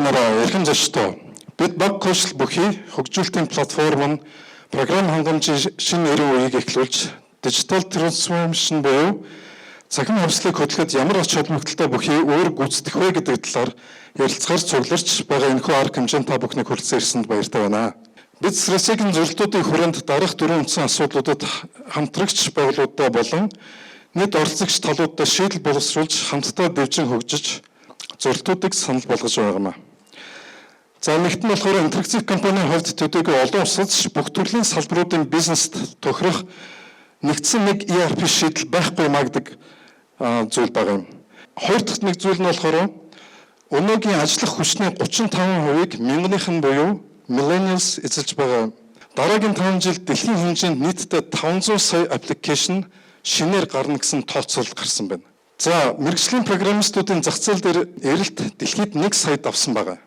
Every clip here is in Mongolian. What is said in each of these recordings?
нараа эрхэм зочдоо бид баг кошл бүхий хөгжүүлэлтийн платформ нь програм хангамжийн шинэ эрен үеийг эхлүүлж дижитал трансформашн буюу цахим хавцлыг хөтлөхөд ямар ач холбогдолтой бүхий өөр гүйцэтгэх вэ гэдэг талаар ярилцахаар цугларч байгаа энэхүү арга хэмжээнд та бүхнийг хүрэлцэн ирсэнд баяртай байна. Бид стратегийн зорилтуудын хүрээнд дараах дөрвөн үндсэн асуудлуудад хамтрагч байгууллагуудаа болон нийт оролцогч талуудаа шийдэл боловсруулж хамтдаа дэвжин хөгжиж зорилтуудыг санал болгож байгаа юм. За нэгт нь болохоор интерактив компанийн хувьд төдийгүй олон улсад бүх төрлийн салбаруудын бизнест тохирох нэгдсэн нэг ERP шийдэл байхгүй магдаг зүйл байгаа юм. Хоёр дахь нэг зүйл нь болохоор өнөөгийн ажиллах хүчний 35%-ийг мянгийнхын буюу millennials эзэлж байгаа. Дараагийн 5 жилд дэлхийн хэмжээнд нийтдээ 500 сая аппликейшн шинээр гарна гэсэн тооцоол гарсан байна. За мэргэжлийн программистуудын зах зээл дээр эрэлт дэлхийд 1 сая давсан байгаа.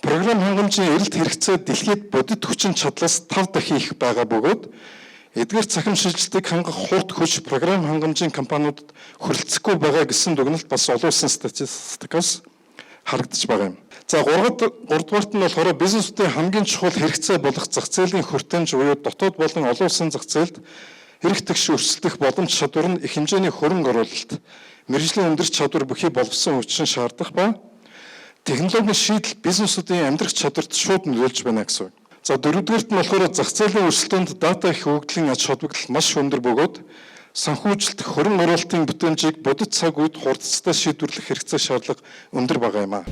Програм хангамжийн эрэлт хэрэгцээ дэлхийд бодит хүчин чадлаас 5 дахин их байгаа бөгөөд эдгээр цахим шилжилтийг хангах хурд хүч програм хангамжийн компаниудад хүрэлцэхгүй байгаа гэсэн дүгнэлт бас олон улсын статистикаас харагдаж байгаа юм. За 3-дугаарт нь болохоор бизнесүүдийн хамгийн чухал хэрэгцээ болох зах зээлийн хүртээмж буюу дотоод болон олон улсын зах зээлд эрх тэгш өрсөлдөх боломж чадвар нь их хэмжээний хөрөнгө оруулалт, мэргэжлийн өндөр чадвар бүхий боловсон хүчин шаардах ба технологийн шийдэл бизнесүүдийн амьдрах чадварт шууд нөлөөлж байна гэсэн үг. За 4-дүгээрт нь болохоор зах зээлийн өрсөлдөөнд дата их хөгжлийн ач холбогдол маш өндөр бөгөөд санхүүжилт хөрөнгө оруулалтын бүтээмжийг бодит цаг үед хурдцтай шийдвэрлэх хэрэгцээ шаардлага өндөр байгаа юм аа.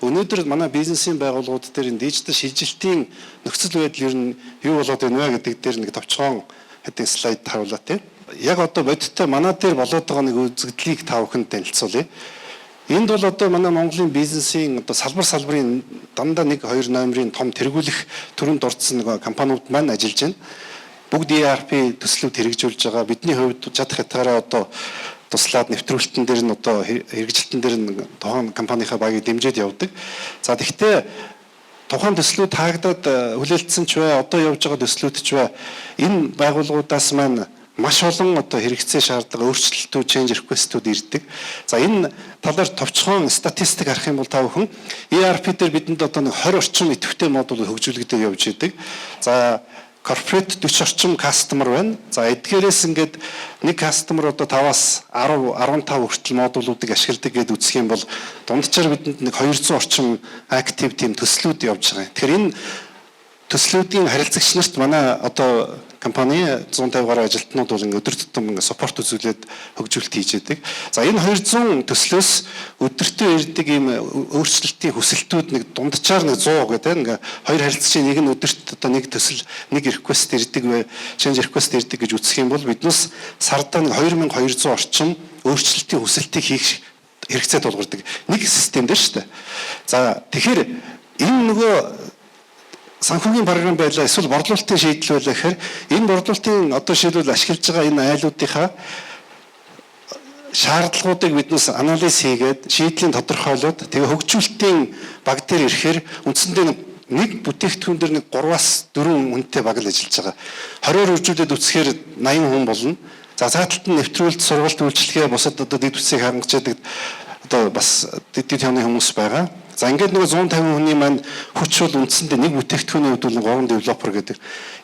Өнөөдөр манай бизнесийн байгууллагууд дээр дижитал шилжилтийн нөхцөл байдал ер нь юу болоод байна вэ гэдэг дээр нэг товчхон хэдийн слайд харуулъя тийм. Яг одоо бодиттой манай дээр болоод байгаа нэг үзэгдлийг та бүхэнд танилцуулъя. Энд бол одоо манай Монголын бизнесийн одоо салбарын дандаа 1-2 номерын том тэргүүлэх төрөнд орцсон нэг компаниуд маань ажиллаж байна. Бүгд ERP төслүүд хэрэгжүүлж байгаа. Бидний хувьд чадах хятгаараа одоо туслаад нэвтрүүлэлтэн дээр нь одоо хэрэгжилтэн дээр нь тухайн компанийнхаа багийг дэмжиж явдаг. За тэгвэл тухайн төслүүд таагдаад хүлээлтсэн ч бай, одоо явж байгаа төслүүд ч бай, энэ байгууллагуудаас маань маш олон одоо хэрэгцээ шаардлага, өөрчлөлтүүд, change request-үүд ирдэг. За энэ талаар товчхон статистик харах юм бол та бүхэн ERP дээр бидэнд одоо 20 орчим идэвхтэй модуль хөгжүүлэгдэж явж идэг. За corporate 40 орчим customer байна. За эдгээрээс ингээд нэг customer одоо 5-аас 10, 15 хүртэл модулуудыг ашигладаг гэдээ үзэх юм бол дунджаар бидэнд нэг 200 орчим active team төслүүд явж байгаа. Тэгэхээр энэ төслүүдийн харилцагч нарт манай одоо компани 150 гаруй ажилтнууд бол өдөр тутам support үзүүлээд хөгжүүлэлт хийж яадаг. За энэ 200 төслөөс өдөртөө ирдэг ийм өөрчлөлтийн хүсэлтүүд нэг дунджаар нэг 100 гэдэг ингээ хоёр харилцагчийн нэг нь өдөрт одоо нэг төсөл нэг request ирдэг вэ, change request ирдэг гэж үзэх юм бол биднээс сардаа нэг 2200 орчим өөрчлөлтийн хүсэлтийг хийх хэрэгцээ тулгардаг. Нэг систем дээр шүү дээ. За тэгэхээр энэ нөгөө санхүүгийн програм байлаа эсвэл борлуулалтын шийдэл байлаа гэхээр энэ борлуулалтын одоо шийдвэр ашиглаж байгаа энэ айлуудынхаа шаардлагуудыг биднээс анализ хийгээд шийдлийн тодорхойлоод тэгээ хөгжүүлэлтийн баг дээр ирэхээр үндсэндээ нэг бүтээгдэхүүн дээр нэг 3-аас 4 хүнтэй баг л ажиллаж байгаа. 20-оор үржүүлээд үсгээр 80 хүн болно. За цааталт нь нэвтрүүлэлт, сургалт, үйлчлэгээ бусад одоо дэд бүтцийг хангаж яадаг одоо бас дэд төвний хүмүүс байгаа. За ингээд нэг 150 хүний маань хүч бол үндсэндээ нэг бүтээгдэхүүний хувьд бол 3 девелопер гэдэг.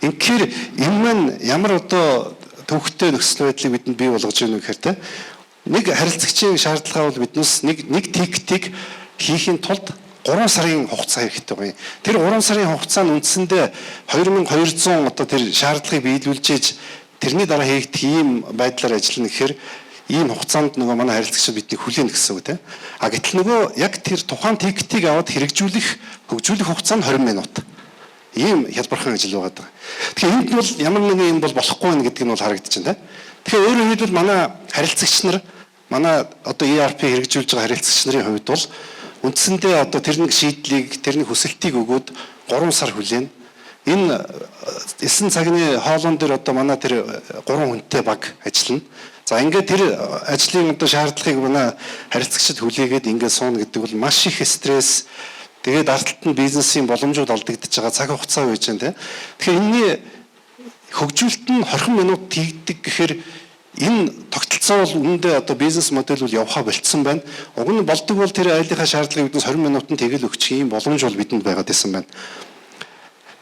Инхээр энэ маань ямар одоо төвхтэй нөхцөл байдлыг бидэнд бий болгож байна вэ гэхээр нэг харилцагчийн шаардлага бол биднээс нэг тикетийг хийхин тулд 3 сарын хугацаа хэрэгтэй байна. Тэр 3 сарын хугацаа нь үндсэндээ 2200 одоо тэр шаардлагыг биелүүлж тэрний дараа хийгдэх ийм байдлаар ажиллана гэхээр ийм хугацаанд нөгөө манай харилцагчид биднийг хүлээнэ гэсэн үг тийм. А гэтэл нөгөө яг тэр тухайн тикетийг аваад хөгжүүлэх хугацаа нь 20 минут. Ийм хялбархан ажил байгаа. Тэгэхээр энд бол ямар нэгэн юм бол болохгүй нэ гэдэг нь бол харагдаж байна тийм. Тэгэхээр өөрөөр хэлбэл манай харилцагч нар манай одоо ERP хэрэгжүүлж байгаа харилцагч нарын хувьд бол үндсэндээ одоо тэрний шийдлийг, тэрний хүсэлтийг өгөөд 3 сар хүлээнэ. Энэ 9 цагны хоолон дээр одоо манай тэр 3 хүнтэй баг ажиллана. За ингээд тэр ажлын одоо шаардлагыг манай харилцагчид хүлээгээд ингээд сууна гэдэг бол маш их стресс. Тэгээд ардталт нь бизнесийн боломжууд алдагдаж байгаа цаг хугацаа байж байна. Тэгэхээр энэний хөгжүүлэлт нь 20 минут хийгдэг гэхээр энэ тогтолцоо бол үүндээ одоо бизнес модель бол явхаа болцсон байна. Уг нь болдог бол тэр айлынхаа шаардлагыг биднээс 20 минутанд тэгэл өгчих юм боломж бол бидэнд байгаад байсан байна.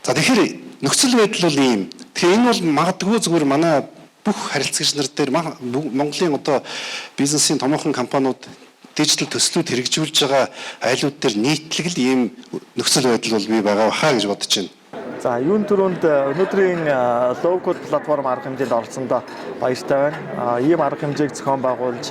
За тэгэхээр нөхцөл байдал бол ийм. Тэгэхээр энэ бол магадгүй зүгээр манай бүх харилцагч нар дээр Монголын одоо бизнесийн томоохон компаниуд дижитал төслүүд хэрэгжүүлж байгаа айлууд дээр нийтлэг л ийм нөхцөл байдал бол бий байгаа хаа гэж бодож байна. За юун төрөнд өнөөдрийн лоу-код платформ арга хэмжээнд оролцсондоо баяртай байна. Ийм арга хэмжээг зохион байгуулж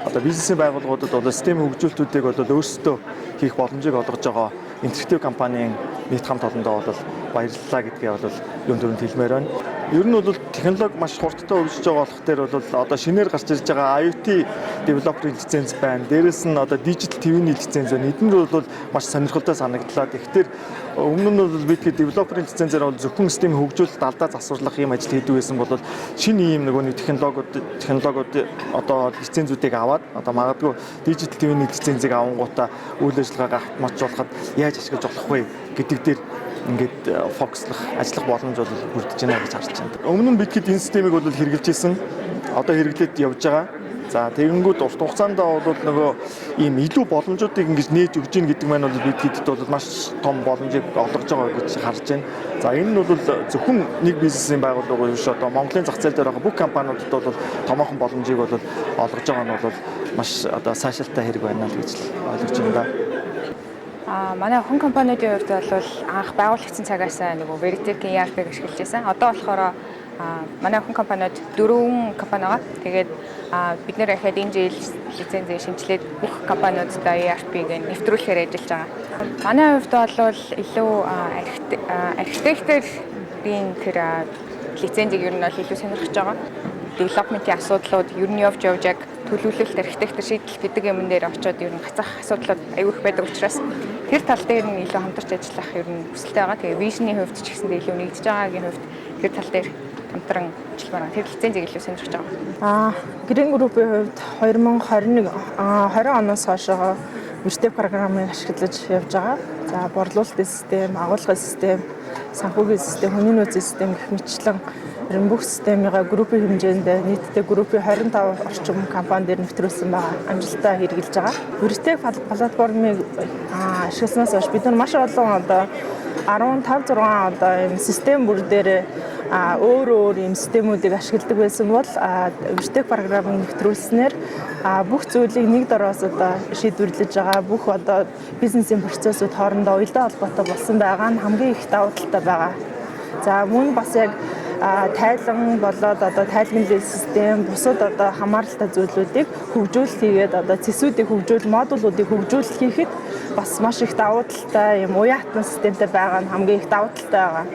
одоо бизнесийн байгууллагуудад бол систем хөгжүүлэлтүүдийг бол өөрсдөө хийх боломжийг олгож байгаа интерактив компанийн нийт хамт олондоо бол баярлалаа гэдгээ бол юун төрөнд хэлмээр байна. Ер нь бол технологи маш хурдтай хөгжиж байгаа болох дээр бол одоо шинээр гарч ирж байгаа IoT developer лиценз байна. Дээрээс нь одоо digital TV-ний лиценз байна. Эдгээр бол маш сонирхолтой санагдлаа. Тэгэхээр өмнө нь бол бид developer лицензээр бол зөвхөн системийн хөгжүүлэлт алдаа засварлах юм ажил хийдэг байсан бол шинэ ийм нөгөө технологиуд одоо лицензүүдийг аваад одоо магадгүй digital TV-ний лицензийг авангуудаа үйл ажиллагаагаа автоматжуулахад яаж ашиглаж болох вэ гэдэг дээр ингээд фокуслах, ажиллах боломж бол бүрдэж байна гэж харж байна. Өмнө нь бид энэ системийг бол хэрэгжилж ирсэн. Одоо хэрэглээд явж байгаа. За тэгэнгүүт урт хугацаанд бол нөгөө ийм илүү боломжуудыг ингэж нээж өгч гин гэдэг маань бол бид хэдд бол маш том боломжийг олгож байгаа гэж харж байна. За энэ нь бол зөвхөн нэг бизнесийн байгууллага биш одоо Монголын зах зээл дээр байгаа бүх компаниудад бол томоохон боломжийг бол олгож байгаа нь бол маш одоо сайшаалтай хэрэг байна л гэж ойлгож байна да. Манай хүн компаниудын хувьд бол анх байгуулагдсан цагаас нөгөө Veritech ERP-г ашиглаж байсан. Одоо болохоор манай хүн компаниуд 4 компани байгаа. Тэгээд бид нэр дахиад энэ жил лицензээ шинжилээд бүх компаниудаа ERP-г нэвтрүүлэхээр ажиллаж байгаа. Манай хувьд бол илүү архитекторийн тэр лицензийг ер нь бол илүү сонирхож байгаа. Development-ийн асуудлууд ер нь явж яг төлөвлөлт архитектор шийдэл гэдэг юм дээр очиод ер нь гацах асуудлууд аюул их байдаг учраас тэр тал дээр нь илүү хамтарч ажиллах ер нь хүсэлтэй байгаа. Тэгээ вижны хувьд ч гэсэндээ илүү нэгдэж байгаагийн хувьд тэр тал дээр хамтран ажилламаар байгаа. Тэр лицензийг илүү сонирхож байгаа. Green Group-ийн хувьд 2021 20 оноос хойшоо Veritech програмыг ашиглаж явж байгаа. За борлуулалтын систем, агуулгын систем, санхүүгийн систем, хүний нөөцийн систем гэх мэтчлэн бүх системийн группийн хэмжээнд нийтдээ группийн 25 орчим компани дээр нэвтрүүлсэн байгаа. Амжилттай хэрэгжилж байгаа. Veritech платформыг ашигласнаас хойш бид нар маш олон одоо 15 6 одоо энэ систем бүр дээр өөр юм системүүдийг ашигладаг байсан бол Veritech програмыг нэвтрүүлснээр бүх зүйлийг нэг дороос одоо шийдвэрлэж байгаа. Бүх одоо бизнесийн процессыг хоорондоо уялдаа холбоотой болсон байгаа нь хамгийн их давуу талтай байгаа. За мөн бас яг тайлан болоод одоо тайлгнлын систем, бусад одоо хамааралтай зүйлүүдийг хөгжүүлэлт хийгээд одоо цэсүүдийг модулуудыг хөгжүүлэлт хийхэд бас маш их давуу талтай юм уяатан системтэй байгаа нь хамгийн их давуу талтай байгаа.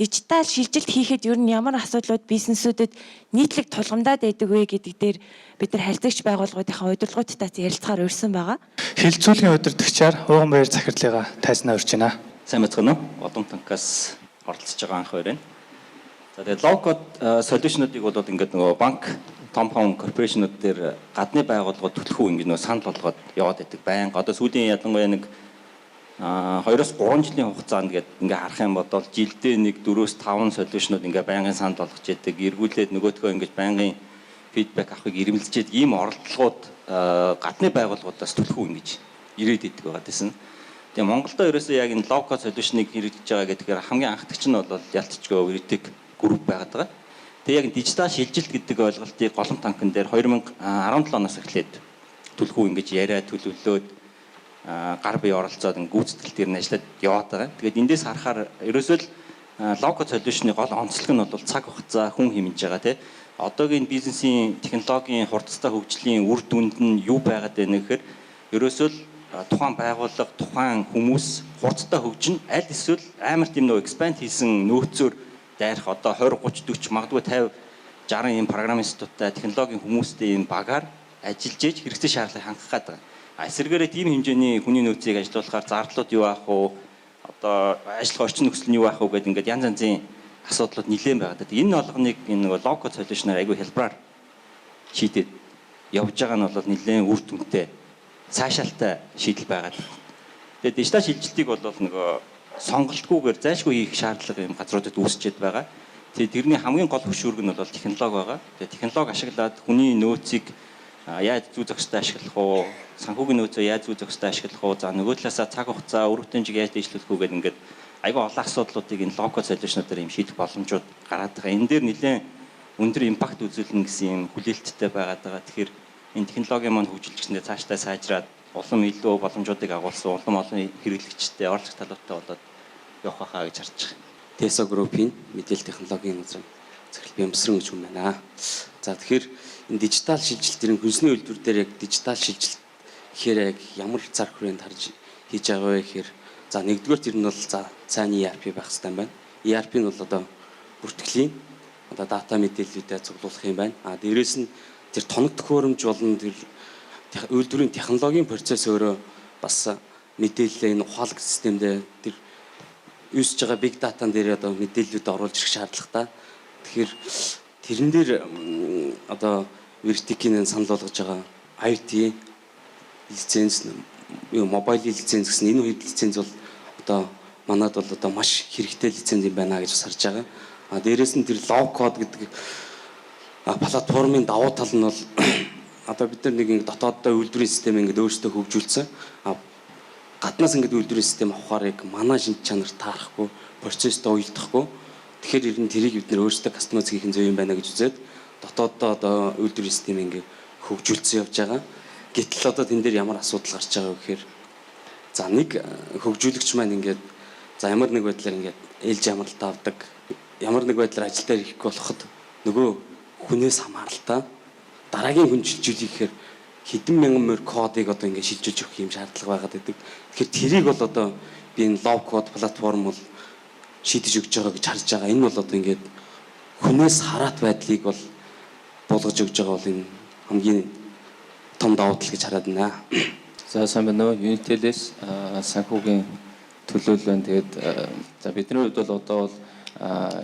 Дижитал шилжилт хийхэд ер нь ямар асуудлууд бизнесүүдэд нийтлэг тулгамдаад байдаг вэ гэдэг дээр бид нар харилцагч байгууллагуудынхаа удирдлагуудтай ярилцахаар урьсан байгаа. Хилцүүлгийн удирдагчаар Ууган баяр захирлыгаа тайзнаа урьж байна. Сайн бацгаана уу? Одон танкаас оролцож байгаа анх байна. За тэгээд low-code solution-уудыг бол ингээд нөгөө банк, том корпорашнууд дээр гадны байгууллагууд төлөхөө ингээд нөгөө санал болгоод яваад байдаг байнга. Одоо сүүлийн ялангуяа нэг 2-3 жилийн хугацаанд ингээ харах юм бол жилдээ нэг 4-5 солиушнууд ингээ байнгын санд болгож яадаг, эргүүлээд нөгөөдгөө ингээ байнгын фидбек авахыг ирмэлзчихэд ийм оролдлогууд гадны байгууллагуудаас төлөхөө ингэж ирээд идэг байгаа гэсэн. Тэгээ Монголдо ерөөсөө яг энэ low-code solution-ыг хэрэгжиж байгаа гэдгээр хамгийн анхдагч нь бол ялцчгүй Veritech Group байгаад байгаа. Тэгээ яг дижитал шилжилт гэдэг ойлголтыг голом танкн дээр 2017 оноос эхлээд төлөхөө ингэж яриа төлөвлөөд гар бие оролцоод гүйцэтгэл дээр нь ажиллаад яваад байгаа. Тэгээд эндээс харахаар ерөөсөө л low-code solution-ы гол онцлог нь бол цаг хугацаа, хүн хэмжиж байгаа тийм. Одоогийн бизнесийн технологийн хурдтай хөгжлийн үр дүнд нь юу байгаад байна гэхээр ерөөсөө л тухайн байгууллага, тухайн хүмүүс хурцтай хөгжин, аль эсвэл амар тийм нөө expand хийсэн нөөцөөр дайрах одоо 20, 30, 40 магадгүй 50, 60 ийм программистуудтай, технологийн хүмүүстэй ийм багаар ажиллаж ээж хэрэгцээ шаардлагыг хангах гэдэг. Эсвэргээрээ тийм хэмжээний хүний нөөцийг ажилуулахаар зардлууд юу аах вэ? Одоо ажиллах орчин нөхцөл нь юу аах вэ гэдэг ингээд янз янзын асуудлууд нэлээд байгаа. Энэ болгоныг энэ нөгөө low code solution-аар айгүй хэлбэраар шийдээд явж байгаа нь бол нэлээд үр дүнтэй цаашаалтай шийдэл байгаа. Тэгээд дижитал шилжилтийг бол нөгөө сонголтгүйгээр зайлшгүй хийх шаардлага юм газруудад үүсчихэд байгаа. Тэгээд тэрний хамгийн гол хөшүүрэг нь бол технологи байгаа. Тэгээд технологи ашиглаад хүний нөөцийг яаж зүй зохистой ашиглах уу, санхүүгийн нөөцөө яаж зүй зохистой ашиглах уу, за нөгөө талаасаа цаг хугацаа, үр дүнжийг яаж дэвшлүүлэх үү гэдэг ингээд айгүй олон асуудлуудыг энэ low code solution-аар юм шийдэх боломжууд гараад байгаа. Энэ дээр нэлээд өндөр импакт үзүүлнэ гэсэн юм хүлээлттэй байгаад байгаа. Тэгэхээр энэ технологийн маань хөгжилж гиснээр цаашдаа сайжраад улам илүү боломжуудыг агуулсан, улам олон хэрэглэгчтэй, орлогч талуудтай болоод явах байхаа гэж харж байгаа. Tesla Group-ийн мэдээлэл технологийн газрын захирал Бямсран гэж хүн байна. За тэгэхээр энэ дижитал шилжилтийн хүнсний үйлдвэр дээр яг дижитал шилжилт гэхээр яг ямар зар хүрээнд харж хийж байгаа вэ гэхээр за нэгдүгээр тэр нь бол за цааны ERP байх хэрэгтэй юм байна. ERP нь бол одоо бүртгэлийн одоо дата мэдээллүүдээ цуглуулах юм байна. Дээрээс нь тэр тоног төхөөрөмж болон тэр үйлдвэрийн технологийн процесс өөрөө бас мэдээлэл энэ ухаалаг системдээ тэр юусж байгаа big data-н дээр одоо мэдээллүүд оруулж ирэх шаардлагатай. Тэгэхээр тэрэн дээр одоо Vertic-ийн санал болгож байгаа IoT лиценз, мобайл лиценз гэсэн энэ үед лиценз бол одоо манад бол одоо маш хэрэгтэй лиценз юм байна гэж харж байгаа. Дээрээс нь тэр low code гэдэг платформын давуу тал нь бол одоо бид нар нэг дотооддоо үйлдвэрийн систем ингээд өөрсдөө хөгжүүлсэн. Гаднаас ингээд үйлдвэрийн систем авахаар яг манай шинж чанар таарахгүй, процесстэй уялдахгүй. Тэгэхээр ер нь тэрийг бид нэр өөрсдөө кастомайз хийх нь зөв юм байна гэж үзээд дотооддоо одоо үйлдвэрийн систем ингээд хөгжүүлсэн явж байгаа. Гэтэл одоо тэн дээр ямар асуудал гарч байгаа вэ гэхээр за нэг хөгжүүлэгч маань ингээд за ямар нэг байдлаар ингээд ээлж амралт авдаг, ямар нэг байдлаар ажил дээр ирэхгүй болоход нөгөө хүнээс хамааралтай дараагийн хүн шилжүүлэх гэхээр хэдэн мянган мөр кодыг одоо ингээд шилжүүлж өгөх юм шаардлага байгаад байдаг. Тэгэхээр тэрийг бол одоо би энэ low code платформ бол шийдэж өгч байгаа гэж харж байгаа. Энэ бол одоо ингээд хүнээс хараат байдлыг бол болгож өгж байгаа бол энэ хамгийн том давуу тал гэж хараад байна. За сайн байна уу? Unitel-с санхүүгийн төлөөлөл. Тэгээд за бидний хувьд бол одоо бол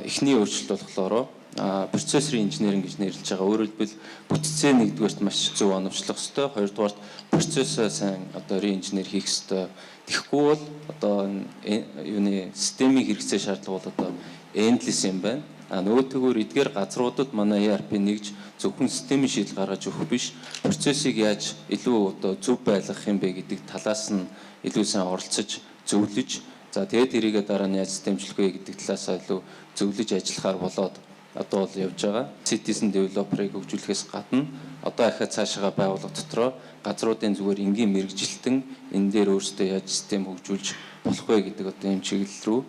эхний өөрчлөлт болохоор процессорын инженеринг гэж нэрлэж байгаа. Өөрөөр хэлбэл бүтцээ нэгдүгээрт маш зөв оновчлох ёстой. Хоёрдугаарт процессоо сайн одоо реинженер хийх ёстой. Тэгэхгүй бол одоо юуны системийн хэрэгцээ шаардлага бол одоо endless юм байна. Нөгөөтэйгөр эдгээр газруудад манай ERP нэгж зөвхөн системийн шийдэл гаргаж өгөх биш, процессыг яаж илүү одоо зөв байлгах юм бэ гэдэг талаас нь илүү сайн оролцож, зөвлөж, за тэгээд тэрийгээ дараа нь яаж системчлэх вэ гэдэг талаасаа илүү зөвлөж ажиллахаар болоод одоо бол явж байгаа. Citizen developer-ыг хөгжүүлэхээс гадна одоо ахаа цаашаа байгууллага дотроо газруудын зүгээр энгийн мэрэгжилтэн энэ дээр өөрсдөө яаж систем хөгжүүлж болох вэ гэдэг одоо юм чиглэл рүү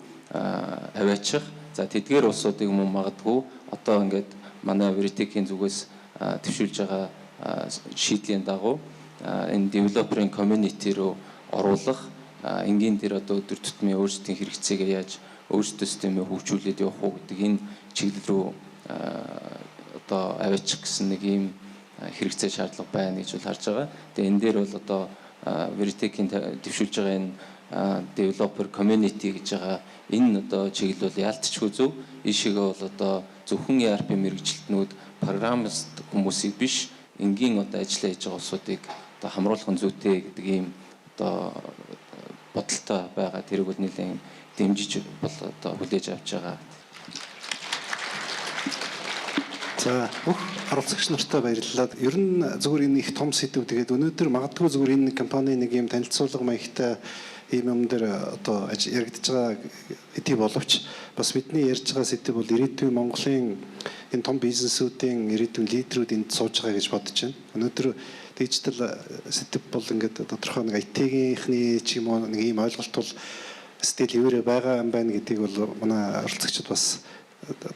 аваачих. За тэдгээр улсуудыг мөн магадгүй одоо ингээд манай Vertic-ийн зүгээс төвшүүлж байгаа шийдлийн дагуу энэ developer-ын community руу оруулах энгийн дээр одоо өдөр тутмын өөрсдийн хэрэгцээгээ яаж өөрсдөө системээ хөгжүүлээд явах уу гэдэг энэ чиглэл рүү одоо аваачих гэсэн нэг ийм хэрэгцээ шаардлага байна гэж бол харж байгаа. Тэгээ энэ дээр бол одоо Vertic-ийн төвшүүлж байгаа энэ developer community гэж байгаа энэ одоо чиглэл бол яалтчгүй зөв. Ийшээгээ бол одоо зөвхөн ERP мэрэгжилтнүүд программист хүмүүсийг биш энгийн одоо ажиллаа хийж байгаа улсуудыг одоо хамруулах нь зүйтэй гэдэг ийм одоо бодолтой байгаа. Тэрийг бол нэлээд дэмжиж бол одоо хүлээж авч байгаа. За оролцогч нартай баярлалаа. Ер нь зөвхөн энэ их том сэдв тэгээд өнөөдөр магадгүй зөвхөн энэ компани нэг юм танилцуулга маягтай ийм юм дээр одоо яригдж байгаа хэдий боловч бас бидний ярьж байгаа сэдв бол ирээдүйн Монголын энэ том бизнесүүдийн ирээдүйн лидерүүд энд сууж байгаа гэж бодож байна. Өнөөдөр дижитал сэдв бол ингээд тодорхой нэг IT-гийнхний ч юм уу нэг ийм ойлголт бол стил хэвээрээ байгаа юм байна гэдгийг бол манай оролцогчид бас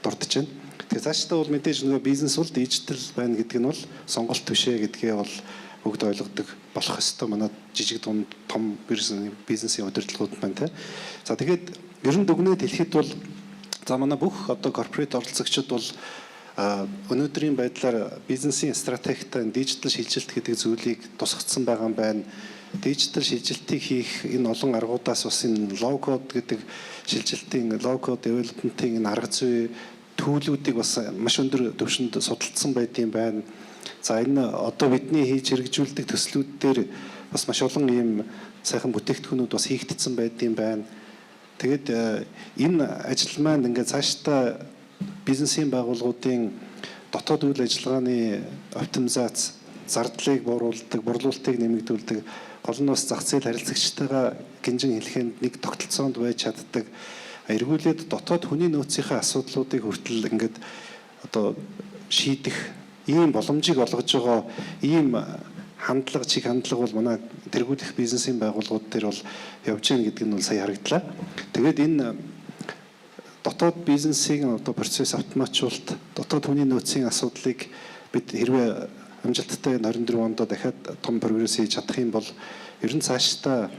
дурдж байна. Тэгэхээр цаашдаа бол мэдээж нөгөө бизнес бол дижитал байна гэдэг нь бол сонголт төшөө гэдгээ бол бүгд ойлгодог. болох ёстой манай жижиг дунд том бизнесийн удирдлагууд байна те. За тэгээд ер нь дүгнээд хэлэхэд бол за манай бүх одоо корпорат оролцогчид бол өнөөдрийн байдлаар бизнесийн стратегитай дижитал шилжилт гэдэг зүйлийг тусгацсан байгаа юм байна. Дижитал шилжилтийг хийх энэ олон аргуудаас бас энэ лоу-код гэдэг шилжилтийн лоу-код девелопментийн энэ арга зүй төлөвлүүдийг бас маш өндөр түвшинд судалсан байдığım байна. За энэ одоо бидний хийж хэрэгжүүлдэг төслүүд дээр бас маш олон ийм сайхан бүтээгдэхүүнүүд бас хийгдсэн байдığım байна. Тэгээд энэ ажил маань ингээд цаашдаа бизнесийн байгууллагуудын дотоод үйл ажиллагааны оптимизац, зардлыг борлуулалтыг нэмэгдүүлдэг, гол нь бас зах зээл харилцагчтайгаа гинжин хэлэхэд нэг тогтолцоонд байж чаддаг, эргүүлээд дотоод хүний нөөцийн асуудлуудыг хүртэл ингээд одоо шийдэх ийм боломжийг олгож байгаа ийм хандлага, чиг хандлага бол манай тэргүүлэх бизнесийн байгууллагууд дээр бол явж гин гэдэг нь бол сая харагдлаа. Тэгээд энэ дотоод бизнесийн одоо процесс автоматжуулалт, дотоод хүний нөөцийн асуудлыг бид хэрвээ амжилттай 24 онд дахиад том прогресс хийж чадах юм бол ер нь цаашдаа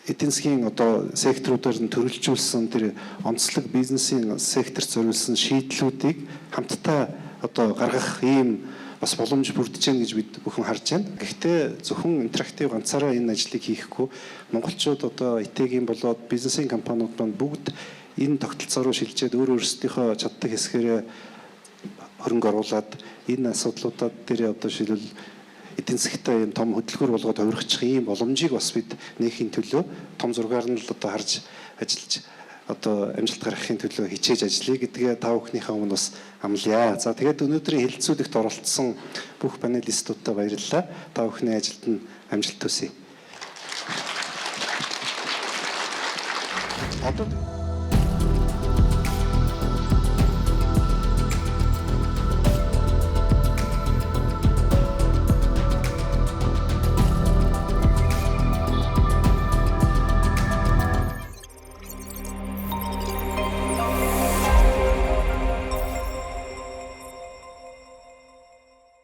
эдийн засгийн одоо секторуудаар нь төрөлжүүлсэн тэр онцлог бизнесийн секторт зориулсан шийдлүүдийг хамтдаа одоо гаргах ийм бас боломж бүрдэж гэн гэж бид бүхэн харж байна. Гэхдээ зөвхөн интерактив ганцаараа энэ ажлыг хийхгүй монголчууд одоо ИТ-ийн болоод бизнесийн компаниуд маань бүгд энэ тогтолцоо руу шилжээд өөрсдийнхөө чаддаг хэсгээрээ хөрөнгө оруулаад энэ асуудлуудад дээр одоо шилбэл эдийн засгтай юм том хөдөлгөөр болгоод хувиргачих ийм боломжийг бас бид нээхийн төлөө том зургаар нь л одоо харж ажиллаж одоо амжилт гаргахын төлөө хичээж ажиллая гэдгээ та бүхнийхээ өмнө бас амлая. За тэгээд өнөөдрийн хэлэлцүүлэгт оролцсон бүх панелистуудтай баярлалаа. Та бүхний ажилд нь амжилт хүсье. Одоо